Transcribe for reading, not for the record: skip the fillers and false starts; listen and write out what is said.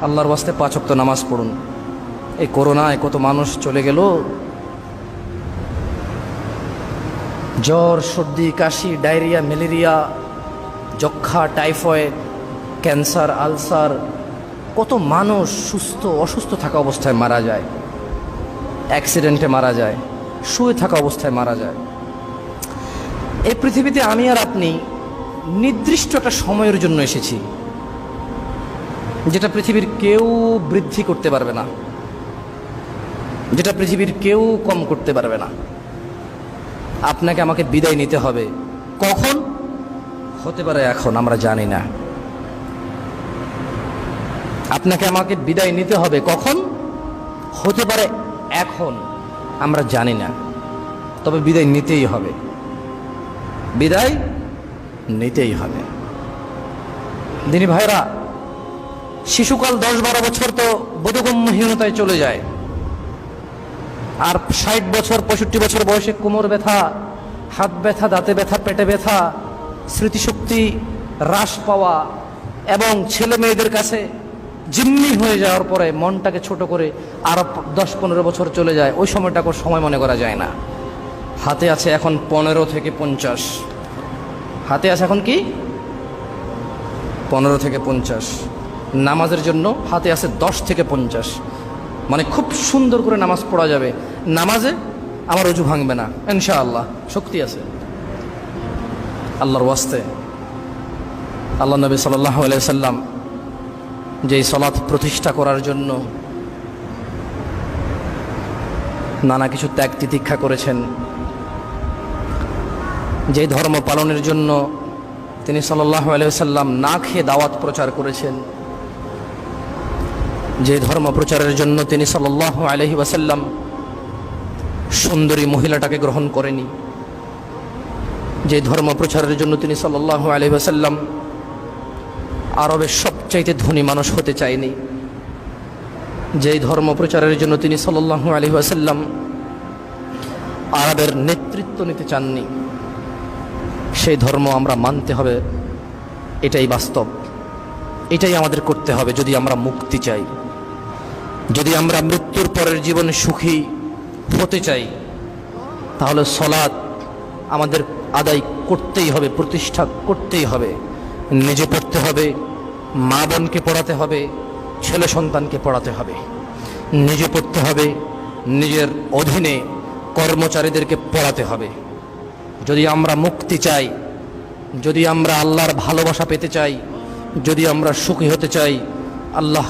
আল্লাহর ওয়াস্তে 5 ওয়াক্ত নামাজ পড়ুন। এই করোনায় কত মানুষ চলে গেল, জ্বর, সর্দি, কাশি, ডায়রিয়া, ম্যালেরিয়া, যক্ষা, টাইফয়েড, ক্যান্সার, আলসার, কত মানুষ অসুস্থ থাকা অবস্থায় মারা যায়, অ্যাক্সিডেন্টে মারা যায়, শুয়ে থাকা অবস্থায় মারা যায়। এই পৃথিবীতে আমি আর আপনি নির্দিষ্ট একটা সময়ের জন্য এসেছি, যেটা পৃথিবীর কেউ বৃদ্ধি করতে পারবে না, যেটা পৃথিবীর কেউ কম করতে পারবে না। আপনাকে আমাকে বিদায় নিতে হবে। কখন? হতে পারে এখন, আমরা জানি না। আপনাকে আমাকে বিদায় নিতে হবে কখন? হতে পারে এখন, আমরা জানি না। তবে বিদায় নিতেই হবে, বিদায় নিতেই হবে। দিনী ভাইরা, শিশুকাল 10-12 বছর তো বোধগম্যহীনতায় চলে যায়, আর 60 বছর 65 বছর বয়সে কোমর ব্যথা, হাত ব্যথা, দাঁতে ব্যথা, পেটে ব্যথা, স্মৃতিশক্তি হ্রাস পাওয়া এবং ছেলে মেয়েদের কাছে জিম্মি হয়ে যাওয়ার পরে মনটাকে ছোট করে আরো 10-15 বছর চলে যায়। ওই সময়টাকে সময় মনে করা যায় না। হাতে আছে এখন 15 থেকে 50, হাতে আছে এখন কি 15 থেকে 50। নামাজের জন্য হাতে আছে 10 থেকে 50, মানে খুব সুন্দর করে নামাজ পড়া যাবে। নামাজে আমার অজু ভাঙবে না ইনশাআল্লাহ, শক্তি আছে আল্লাহর ওয়াস্তে। আল্লাহ নবী সাল্লাল্লাহু আলাইহি সাল্লাম যেই সালাত প্রতিষ্ঠা করার জন্য নানা কিছু ত্যাগ তিতিক্ষা করেছেন, যেই ধর্ম পালনের জন্য তিনি সাল্লাল্লাহু আলাইহি সাল্লাম না খেয়ে দাওয়াত প্রচার করেছেন, যে ধর্ম প্রচারের জন্য তিনি সাল্লাল্লাহু আলাইহি ওয়াসাল্লাম সুন্দরী মহিলাটাকে গ্রহণ করেনি, যে ধর্ম প্রচারের জন্য তিনি সাল্লাল্লাহু আলাইহি ওয়াসাল্লাম আরবের সবচাইতে ধনী মানুষ হতে চায়নি, যেই ধর্ম প্রচারের জন্য তিনি সাল্লাল্লাহু আলাইহি ওয়াসাল্লাম আরবের নেতৃত্ব নিতে চাননি, সেই ধর্ম আমরা মানতে হবে। এটাই বাস্তব, এটাই আমাদের করতে হবে যদি আমরা মুক্তি চাই, যদি আমরা মৃত্যুর পরের জীবনে সুখী হতে চাই। তাহলে সালাত আমাদের আদায় করতেই হবে, প্রতিষ্ঠা করতেই হবে। নিজে পড়তে হবে, মা বোনকে পড়াতে হবে, ছেলে সন্তানকে পড়াতে হবে। নিজে পড়তে হবে, নিজের অধীনে কর্মচারীদেরকে পড়াতে হবে। যদি আমরা মুক্তি চাই, যদি আমরা আল্লাহর ভালোবাসা পেতে চাই, যদি আমরা সুখী হতে চাই, আল্লাহ